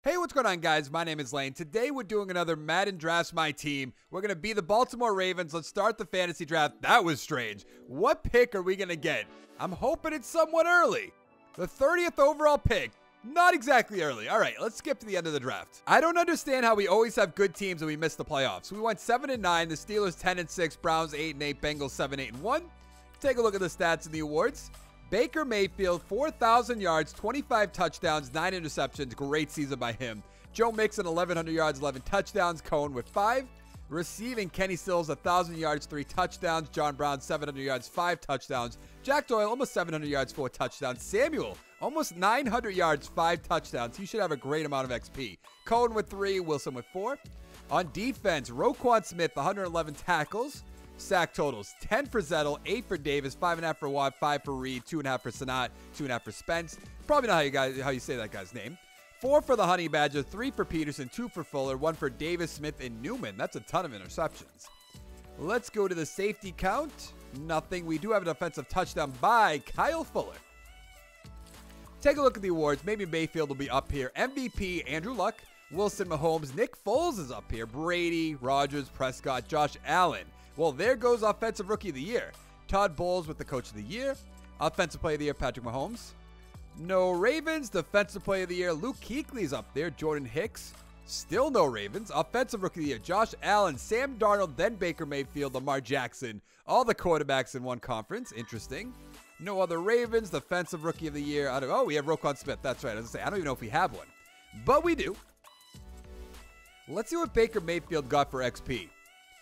Hey, what's going on, guys? My name is Lane. Today, we're doing another Madden Drafts My Team. We're going to be the Baltimore Ravens. Let's start the fantasy draft. That was strange. What pick are we going to get? I'm hoping it's somewhat early. The 30th overall pick. Not exactly early. All right, let's skip to the end of the draft. I don't understand how we always have good teams and we miss the playoffs. We went 7-9, the Steelers 10-6, Browns 8-8, Bengals 7-8-1. Take a look at the stats in the awards. Baker Mayfield, 4,000 yards, 25 touchdowns, 9 interceptions. Great season by him. Joe Mixon, 1,100 yards, 11 touchdowns. Cohen with 5. Receiving, Kenny Stills, 1,000 yards, 3 touchdowns. John Brown, 700 yards, 5 touchdowns. Jack Doyle, almost 700 yards, 4 touchdowns. Samuel, almost 900 yards, 5 touchdowns. He should have a great amount of XP. Cohen with 3, Wilson with 4. On defense, Roquan Smith, 111 tackles. Sack totals, 10 for Zettel, 8 for Davis, 5.5 for Watt, 5 for Reed, 2.5 for Sanat, 2.5 for Spence. Probably not how you say that guy's name. 4 for the Honey Badger, 3 for Peterson, 2 for Fuller, 1 for Davis, Smith, and Newman. That's a ton of interceptions. Let's go to the safety count. Nothing. We do have an offensive touchdown by Kyle Fuller. Take a look at the awards. Maybe Mayfield will be up here. MVP, Andrew Luck, Wilson, Mahomes, Nick Foles is up here. Brady, Rodgers, Prescott, Josh Allen. Well, there goes Offensive Rookie of the Year. Todd Bowles with the Coach of the Year. Offensive Player of the Year, Patrick Mahomes. No Ravens. Defensive Player of the Year, Luke Kuechly's up there. Jordan Hicks. Still no Ravens. Offensive Rookie of the Year, Josh Allen, Sam Darnold, then Baker Mayfield, Lamar Jackson. All the quarterbacks in one conference. Interesting. No other Ravens. Defensive Rookie of the Year. Oh, we have Roquan Smith. That's right. I was going to say, I don't even know if we have one. But we do. Let's see what Baker Mayfield got for XP.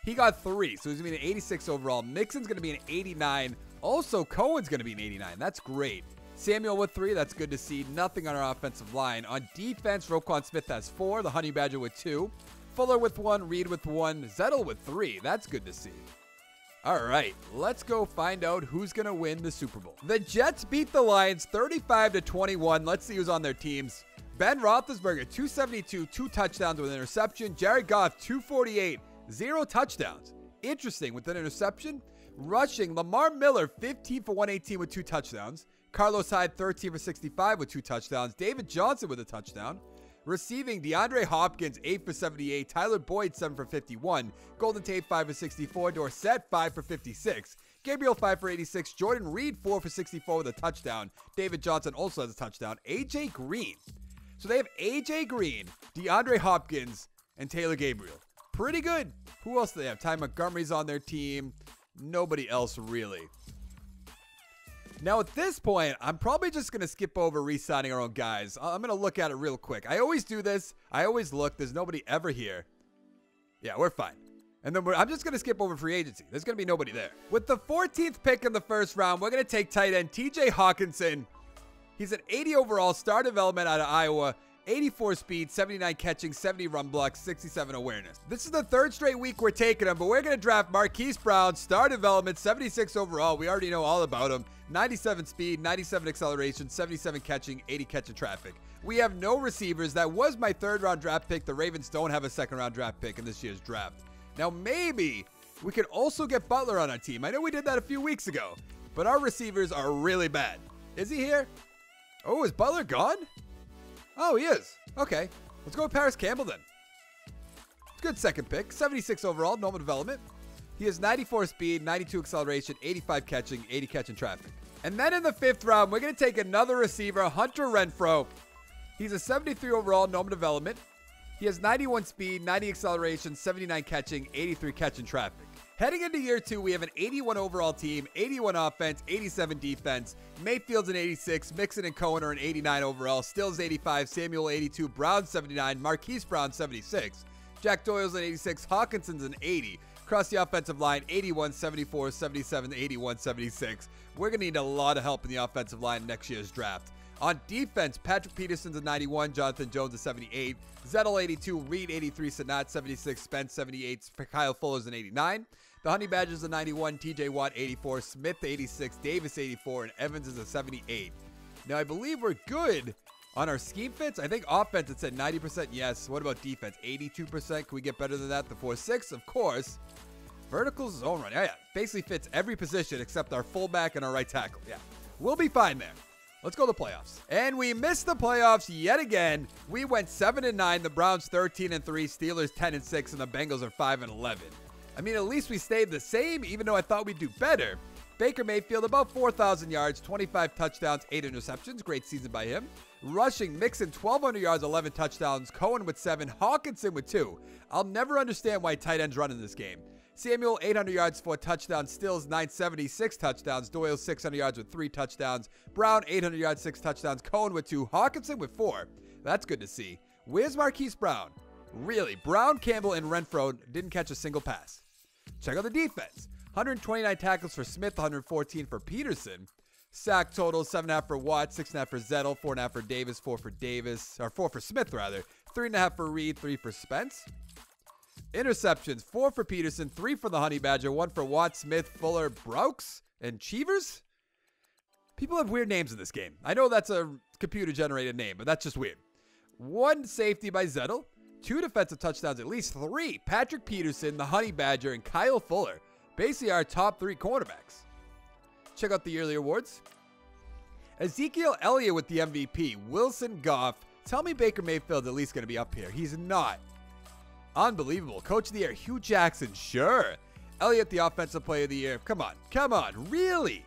He got 3, so he's going to be an 86 overall. Mixon's going to be an 89. Also, Cohen's going to be an 89. That's great. Samuel with 3. That's good to see. Nothing on our offensive line. On defense, Roquan Smith has 4. The Honey Badger with 2. Fuller with 1. Reed with 1. Zettel with 3. That's good to see. All right, let's go find out who's going to win the Super Bowl. The Jets beat the Lions 35-21. Let's see who's on their teams. Ben Roethlisberger, 272, 2 touchdowns with an interception. Jared Goff, 248. 0 touchdowns. Interesting with an interception. Rushing, Lamar Miller, 15 for 118 with 2 touchdowns. Carlos Hyde, 13 for 65 with 2 touchdowns. David Johnson with a touchdown. Receiving, DeAndre Hopkins, 8 for 78. Tyler Boyd, 7 for 51. Golden Tate, 5 for 64. Dorsett, 5 for 56. Gabriel, 5 for 86. Jordan Reed, 4 for 64 with a touchdown. David Johnson also has a touchdown. AJ Green. So they have AJ Green, DeAndre Hopkins, and Taylor Gabriel. Pretty good. Who else do they have? Ty Montgomery's on their team. Nobody else really. Now at this point, I'm probably just going to skip over re-signing our own guys. I'm going to look at it real quick. I always do this. I always look. There's nobody ever here. Yeah, we're fine. And then I'm just going to skip over free agency. There's going to be nobody there. With the 14th pick in the first round, we're going to take tight end TJ Hawkinson. He's an 80 overall, star development out of Iowa. 84 speed, 79 catching, 70 run blocks, 67 awareness. This is the 3rd straight week we're taking him, but we're going to draft Marquise Brown, star development, 76 overall. We already know all about him. 97 speed, 97 acceleration, 77 catching, 80 catch and traffic. We have no receivers. That was my 3rd round draft pick. The Ravens don't have a 2nd round draft pick in this year's draft. Now maybe we could also get Butler on our team. I know we did that a few weeks ago, but our receivers are really bad. Is he here? Oh, is Butler gone? Oh, he is. Okay. Let's go with Paris Campbell then. It's a good 2nd pick. 76 overall, normal development. He has 94 speed, 92 acceleration, 85 catching, 80 catch and traffic. And then in the 5th round, we're going to take another receiver, Hunter Renfrow. He's a 73 overall, normal development. He has 91 speed, 90 acceleration, 79 catching, 83 catch and traffic. Heading into year 2, we have an 81 overall team, 81 offense, 87 defense. Mayfield's an 86, Mixon and Cohen are an 89 overall, Stills 85, Samuel 82, Brown 79, Marquise Brown 76, Jack Doyle's an 86, Hawkinson's an 80. Across the offensive line, 81, 74, 77, 81, 76. We're going to need a lot of help in the offensive line next year's draft. On defense, Patrick Peterson's a 91, Jonathan Jones a 78, Zettel 82, Reed 83, Sanat 76, Spence 78, Kyle Fuller's an 89. The Honey Badgers a 91, TJ Watt 84, Smith 86, Davis 84, and Evans is a 78. Now I believe we're good on our scheme fits. I think offense it said 90% yes. What about defense? 82%. Can we get better than that? The 4-6, of course. Vertical zone run. Yeah. Basically fits every position except our fullback and our right tackle. Yeah. We'll be fine there. Let's go to the playoffs. And we missed the playoffs yet again. We went 7-9, the Browns 13-3, Steelers 10-6, and the Bengals are 5-11. I mean, at least we stayed the same, even though I thought we'd do better. Baker Mayfield, about 4,000 yards, 25 touchdowns, 8 interceptions. Great season by him. Rushing, Mixon, 1,200 yards, 11 touchdowns. Cohen with 7. Hawkinson with 2. I'll never understand why tight ends run in this game. Samuel, 800 yards, 4 touchdowns. Stills, 976 touchdowns. Doyle, 600 yards with 3 touchdowns. Brown, 800 yards, 6 touchdowns. Cohen with 2. Hawkinson with 4. That's good to see. Where's Marquise Brown? Really, Brown, Campbell, and Renfro didn't catch a single pass. Check out the defense. 129 tackles for Smith, 114 for Peterson. Sack total, 7.5 for Watt, 6.5 for Zettel, 4.5 for Davis, 4 for Smith rather. 3.5 for Reed, 3 for Spence. Interceptions, 4 for Peterson, 3 for the Honey Badger, 1 for Watt, Smith, Fuller, Brooks, and Cheevers. People have weird names in this game. I know that's a computer-generated name, but that's just weird. 1 safety by Zettel, 2 defensive touchdowns, at least 3. Patrick Peterson, the Honey Badger, and Kyle Fuller. Basically our top 3 cornerbacks. Check out the yearly awards. Ezekiel Elliott with the MVP. Wilson, Goff. Tell me Baker Mayfield's at least going to be up here. He's not. Unbelievable. Coach of the year, Hugh Jackson. Sure. Elliott, the offensive player of the year. Come on. Come on. Really?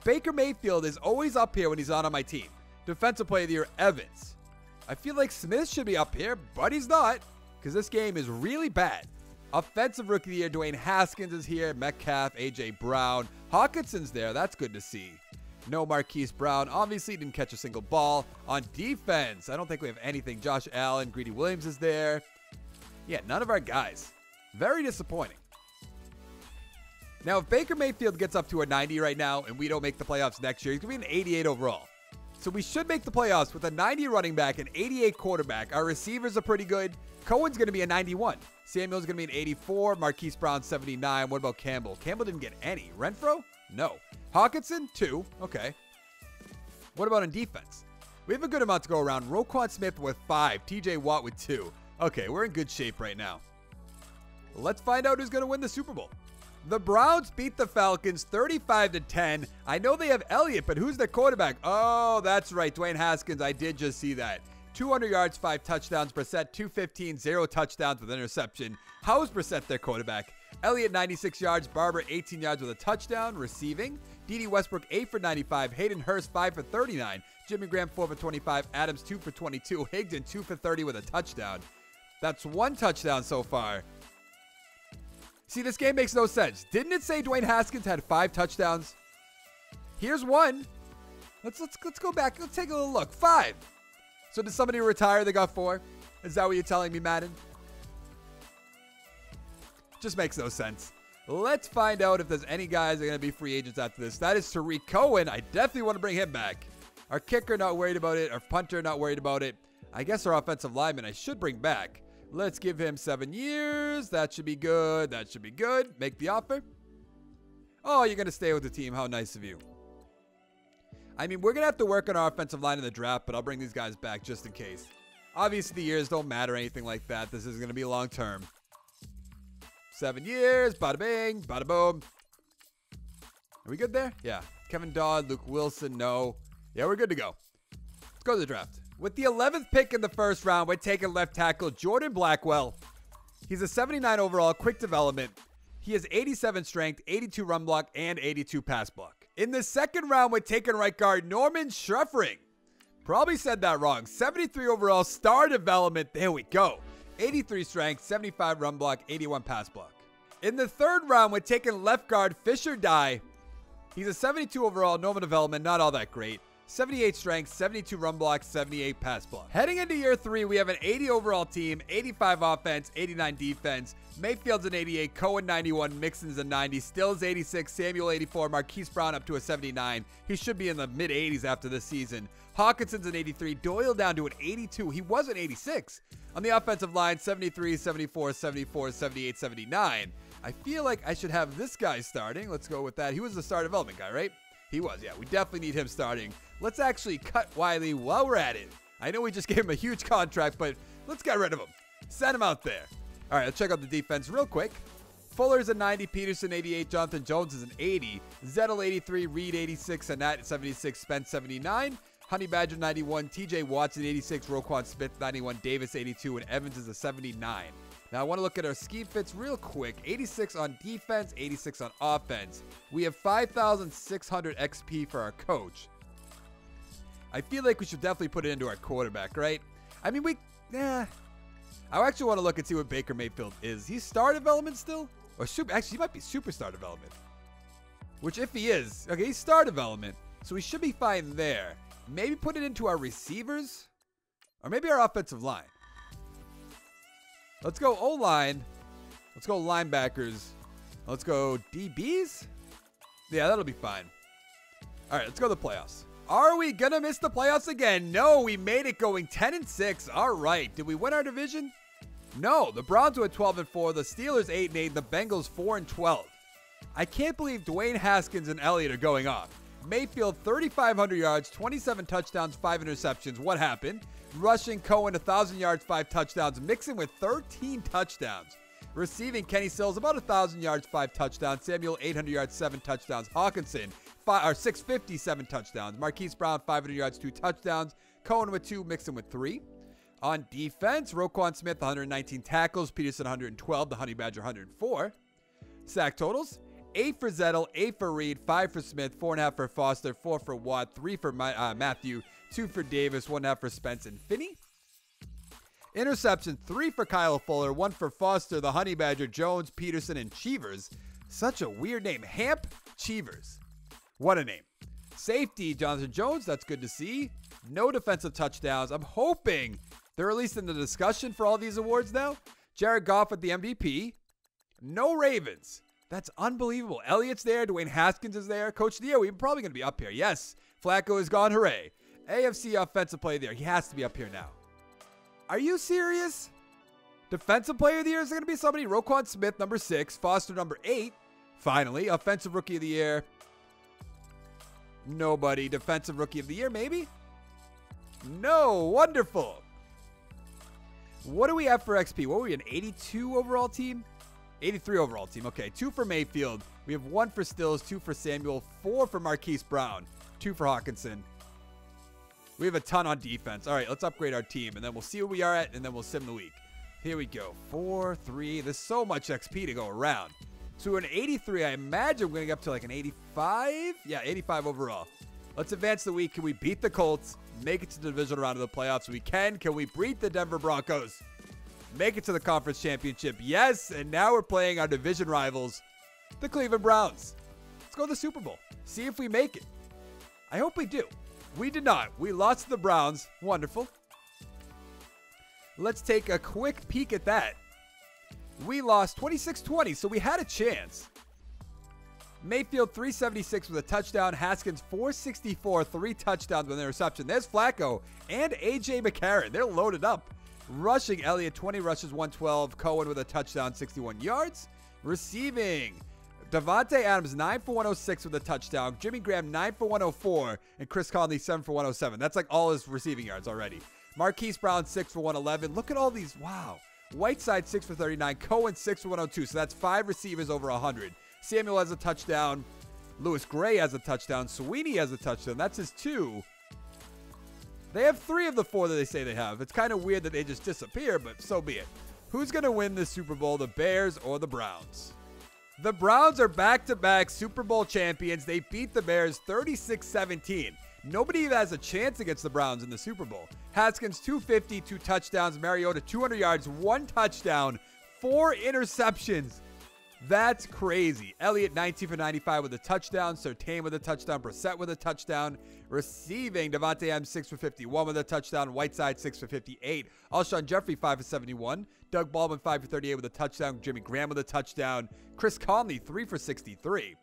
Baker Mayfield is always up here when he's not on my team. Defensive player of the year, Evans. I feel like Smith should be up here, but he's not because this game is really bad. Offensive Rookie of the Year, Dwayne Haskins is here. Metcalf, A.J. Brown. Hawkinson's there. That's good to see. No Marquise Brown. Obviously didn't catch a single ball. On defense, I don't think we have anything. Josh Allen, Greedy Williams is there. Yeah, none of our guys. Very disappointing. Now, if Baker Mayfield gets up to a 90 right now and we don't make the playoffs next year, he's going to be an 88 overall. So we should make the playoffs with a 90 running back, an 88 quarterback. Our receivers are pretty good. Cohen's going to be a 91. Samuel's going to be an 84. Marquise Brown, 79. What about Campbell? Campbell didn't get any. Renfro? No. Hawkinson? 2. Okay. What about in defense? We have a good amount to go around. Roquan Smith with 5. TJ Watt with 2. Okay, we're in good shape right now. Let's find out who's going to win the Super Bowl. The Browns beat the Falcons 35-10. I know they have Elliott, but who's their quarterback? Oh, that's right. Dwayne Haskins. I did just see that. 200 yards, 5 touchdowns. Brissett, 215, 0 touchdowns with interception. How is Brissett their quarterback? Elliott, 96 yards. Barber, 18 yards with a touchdown. Receiving. D.D. Westbrook, 8 for 95. Hayden Hurst, 5 for 39. Jimmy Graham, 4 for 25. Adams, 2 for 22. Higdon, 2 for 30 with a touchdown. That's 1 touchdown so far. See, this game makes no sense. Didn't it say Dwayne Haskins had 5 touchdowns? Here's 1. Let's go back. Let's take a little look. 5. So did somebody retire? They got 4. Is that what you're telling me, Madden? Just makes no sense. Let's find out if there's any guys that are going to be free agents after this. That is Tariq Cohen. I definitely want to bring him back. Our kicker, not worried about it. Our punter, not worried about it. I guess our offensive lineman, I should bring back. Let's give him 7 years. That should be good. That should be good. Make the offer. Oh, you're going to stay with the team. How nice of you. I mean, we're going to have to work on our offensive line in the draft, but I'll bring these guys back just in case. Obviously, the years don't matter or anything like that. This is going to be long term. 7 years. Bada bing. Bada boom. Are we good there? Yeah. Kevin Dodd, Luke Wilson, no. Yeah, we're good to go. Let's go to the draft. With the 11th pick in the first round, we're taking left tackle Jordan Blackwell. He's a 79 overall, quick development. He has 87 strength, 82 run block, and 82 pass block. In the second round, we're taking right guard Norman Schruffring. Probably said that wrong. 73 overall, star development. There we go. 83 strength, 75 run block, 81 pass block. In the third round, we're taking left guard Fisher Dye. He's a 72 overall, normal development, not all that great. 78 strength, 72 run block, 78 pass block. Heading into year 3, we have an 80 overall team, 85 offense, 89 defense. Mayfield's an 88, Cohen 91, Mixon's a 90, Stills 86, Samuel 84, Marquise Brown up to a 79. He should be in the mid-80s after this season. Hawkinson's an 83, Doyle down to an 82. He was an 86. On the offensive line, 73, 74, 74, 78, 79. I feel like I should have this guy starting. Let's go with that. He was the star development guy, right? He was, yeah. We definitely need him starting. Let's actually cut Wiley while we're at it. I know we just gave him a huge contract, but let's get rid of him. Send him out there. All right, let's check out the defense real quick. Fuller's a 90, Peterson 88, Jonathan Jones is an 80, Zettel 83, Reed 86, Annette 76, Spence 79, Honey Badger 91, TJ Watson 86, Roquan Smith 91, Davis 82, and Evans is a 79. Now I want to look at our scheme fits real quick. 86 on defense, 86 on offense. We have 5,600 XP for our coach. I feel like we should definitely put it into our quarterback, right? I mean, I actually want to look and see what Baker Mayfield is. He's star development still? Or actually, he might be superstar development. Which, if he is, okay, he's star development. So we should be fine there. Maybe put it into our receivers? Or maybe our offensive line. Let's go O-line. Let's go linebackers. Let's go DBs? Yeah, that'll be fine. All right, let's go to the playoffs. Are we going to miss the playoffs again? No, we made it going 10-6. All right. Did we win our division? No, the Browns went 12-4. The Steelers 8-8. The Bengals 4-12. I can't believe Dwayne Haskins and Elliott are going off. Mayfield, 3,500 yards, 27 touchdowns, 5 interceptions. What happened? Rushing, Cohen, 1,000 yards, 5 touchdowns. Mixon with 13 touchdowns. Receiving, Kenny Stills, about 1,000 yards, 5 touchdowns. Samuel, 800 yards, 7 touchdowns. Hawkinson, 657 touchdowns. Marquise Brown, 500 yards, 2 touchdowns. Cohen with 2, Mixon with 3. On defense, Roquan Smith, 119 tackles. Peterson, 112. The Honey Badger, 104. Sack totals, 8 for Zettel, 8 for Reed, 5 for Smith, 4.5 for Foster, 4 for Watt, 3 for Matthew, 2 for Davis, 1.5 for Spence and Finney. Interception, 3 for Kyle Fuller, 1 for Foster, the Honey Badger, Jones, Peterson, and Cheevers. Such a weird name. Hamp Cheevers. What a name. Safety, Jonathan Jones. That's good to see. No defensive touchdowns. I'm hoping they're at least in the discussion for all these awards now. Jared Goff with the MVP. No Ravens. That's unbelievable. Elliott's there. Dwayne Haskins is there. Coach of the Year, we're probably going to be up here. Yes, Flacco is gone. Hooray. AFC Offensive Player of the Year. He has to be up here now. Are you serious? Defensive Player of the Year is going to be somebody. Roquan Smith, number 6. Foster, number 8. Finally, Offensive Rookie of the Year. Nobody. Defensive Rookie of the Year, maybe? No. Wonderful. What do we have for XP? What were we, an 82 overall team? 83 overall team. Okay, 2 for Mayfield. We have 1 for Stills, 2 for Samuel, 4 for Marquise Brown, 2 for Hawkinson. We have a ton on defense. All right, let's upgrade our team, and then we'll see where we are at, and then we'll sim the week. Here we go. 4, 3. There's so much XP to go around. So an 83, I imagine we're going to get up to like an 85? Yeah, 85 overall. Let's advance the week. Can we beat the Colts? Make it to the divisional round of the playoffs? We can. Can we beat the Denver Broncos? Make it to the conference championship? Yes. And now we're playing our division rivals, the Cleveland Browns. Let's go to the Super Bowl. See if we make it. I hope we do. We did not. We lost to the Browns. Wonderful. Let's take a quick peek at that. We lost 26-20, so we had a chance. Mayfield 376 with a touchdown. Haskins 464, 3 touchdowns with an interception. There's Flacco and A.J. McCarron. They're loaded up. Rushing, Elliott 20 rushes, 112. Cohen with a touchdown, 61 yards. Receiving, Devontae Adams 9 for 106 with a touchdown. Jimmy Graham 9 for 104. And Chris Conley 7 for 107. That's like all his receiving yards already. Marquise Brown 6 for 111. Look at all these. Wow. Whiteside 6 for 39. Cohen 6 for 102. So that's 5 receivers over 100. Samuel has a touchdown. Lewis Gray has a touchdown. Sweeney has a touchdown. That's his 2. They have 3 of the 4 that they say they have. It's kind of weird that they just disappear, but so be it. Who's going to win this Super Bowl, the Bears or the Browns? The Browns are back-to-back Super Bowl champions. They beat the Bears 36-17. Nobody even has a chance against the Browns in the Super Bowl. Haskins 250, 2 touchdowns. Mariota 200 yards, 1 touchdown, 4 interceptions. That's crazy. Elliott 19 for 95 with a touchdown. Surtain with a touchdown. Brissett with a touchdown. Receiving, Devontae Adams 6 for 51 with a touchdown. Whiteside 6 for 58. Alshon Jeffrey 5 for 71. Doug Baldwin 5 for 38 with a touchdown. Jimmy Graham with a touchdown. Chris Conley 3 for 63.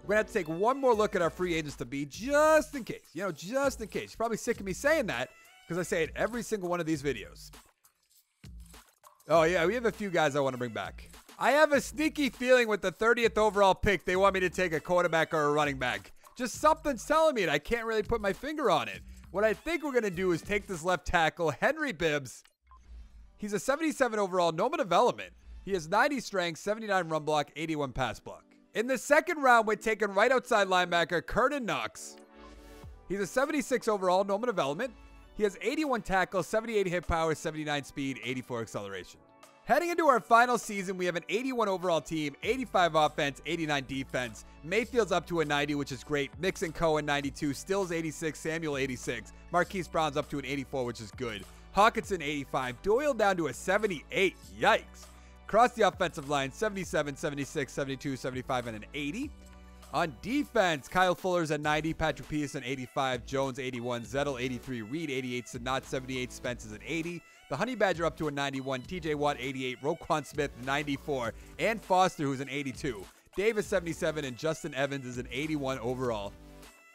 We're going to have to take one more look at our free agents to be, just in case. You know, just in case. You're probably sick of me saying that because I say it every single one of these videos. Oh, yeah, we have a few guys I want to bring back. I have a sneaky feeling with the 30th overall pick, they want me to take a quarterback or a running back. Just something's telling me it. I can't really put my finger on it. What I think we're going to do is take this left tackle, Henry Bibbs. He's a 77 overall, Noma development. He has 90 strength, 79 run block, 81 pass block. In the second round, we're taking right outside linebacker Curtin Knox. He's a 76 overall, normal development. He has 81 tackles, 78 hit power, 79 speed, 84 acceleration. Heading into our final season, we have an 81 overall team, 85 offense, 89 defense. Mayfield's up to a 90, which is great. Mixon, Cohen, 92. Stills, 86. Samuel, 86. Marquise Brown's up to an 84, which is good. Hawkinson, 85. Doyle down to a 78. Yikes. Across the offensive line, 77, 76, 72, 75, and an 80. On defense, Kyle Fuller's at 90, Patrick Peterson 85, Jones 81, Zettel 83, Reed 88, Sanat 78, Spence is at 80. The Honey Badger up to a 91, TJ Watt 88, Roquan Smith 94, and Foster who's an 82. Davis 77, and Justin Evans is an 81 overall.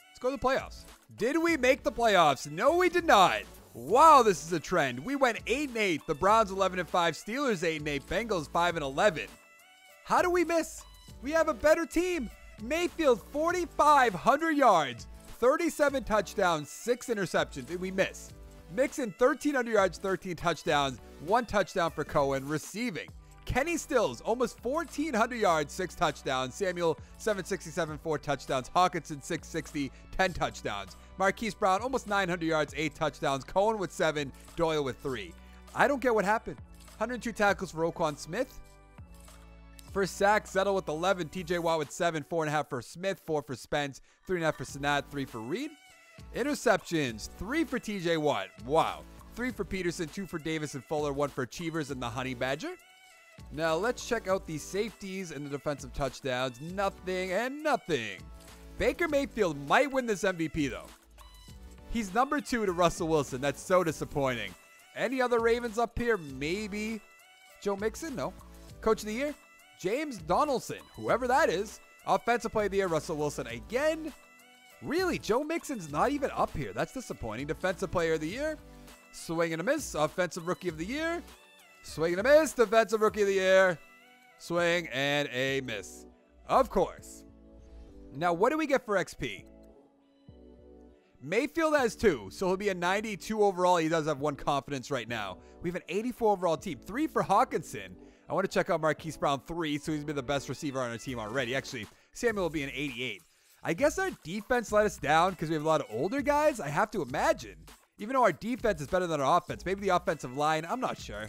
Let's go to the playoffs. Did we make the playoffs? No, we did not. Wow, this is a trend. We went 8-8, the Browns 11-5, Steelers 8-8, Bengals 5-11. How do we miss? We have a better team. Mayfield 4,500 yards, 37 touchdowns, 6 interceptions, and we miss. Mixon 1,300 yards, 13 touchdowns, 1 touchdown for Cohen. Receiving, Kenny Stills almost 1,400 yards, 6 touchdowns. Samuel 767, 4 touchdowns. Hawkinson 660, 10 touchdowns. Marquise Brown almost 900 yards, 8 touchdowns. Cohen with 7, Doyle with 3. I don't get what happened. 102 tackles for Roquan Smith. For sacks, Zettel with 11, TJ Watt with 7, 4.5 for Smith, 4 for Spence, 3.5 for Sanat, 3 for Reed. Interceptions, 3 for TJ Watt. Wow. 3 for Peterson, 2 for Davis and Fuller, 1 for Cheevers and the Honey Badger. Now let's check out the safeties and the defensive touchdowns. Nothing and nothing. Baker Mayfield might win this MVP though. He's number 2 to Russell Wilson. That's so disappointing. Any other Ravens up here? Maybe Joe Mixon? No. Coach of the Year? James Donaldson, whoever that is. Offensive Player of the Year, Russell Wilson again. Really, Joe Mixon's not even up here. That's disappointing. Defensive Player of the Year, swing and a miss. Offensive Rookie of the Year, swing and a miss. Defensive Rookie of the Year, swing and a miss. Of course. Now, what do we get for XP? Mayfield has 2, so he'll be a 92 overall. He does have 1 confidence right now. We have an 84 overall team. 3 for Hawkinson. I want to check out Marquise Brown 3, so he's been the best receiver on our team already. Actually, Samuel will be an 88. I guess our defense let us down because we have a lot of older guys. I have to imagine. Even though our defense is better than our offense. Maybe the offensive line. I'm not sure.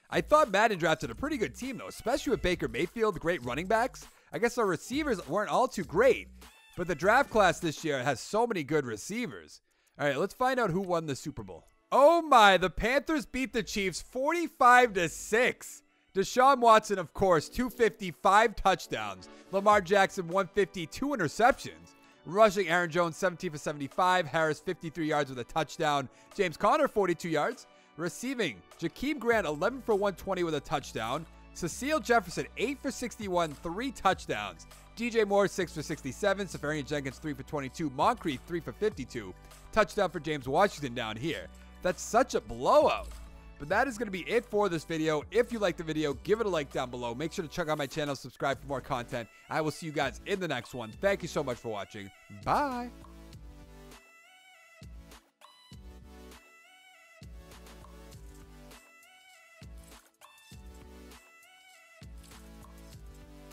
I thought Madden drafted a pretty good team, though, especially with Baker Mayfield, great running backs. I guess our receivers weren't all too great. But the draft class this year has so many good receivers. All right, let's find out who won the Super Bowl. Oh my, the Panthers beat the Chiefs 45-6. Deshaun Watson, of course, 255 touchdowns. Lamar Jackson, 150, 2 interceptions. Rushing, Aaron Jones, 17 for 75. Harris, 53 yards with a touchdown. James Conner, 42 yards. Receiving, Jakeem Grant, 11 for 120 with a touchdown. Cecile Jefferson, 8 for 61, 3 touchdowns. DJ Moore, 6 for 67. Safarian Jenkins, 3 for 22. Moncrief, 3 for 52. Touchdown for James Washington down here. That's such a blowout. But that is going to be it for this video. If you liked the video, give it a like down below. Make sure to check out my channel, subscribe for more content. I will see you guys in the next one. Thank you so much for watching. Bye.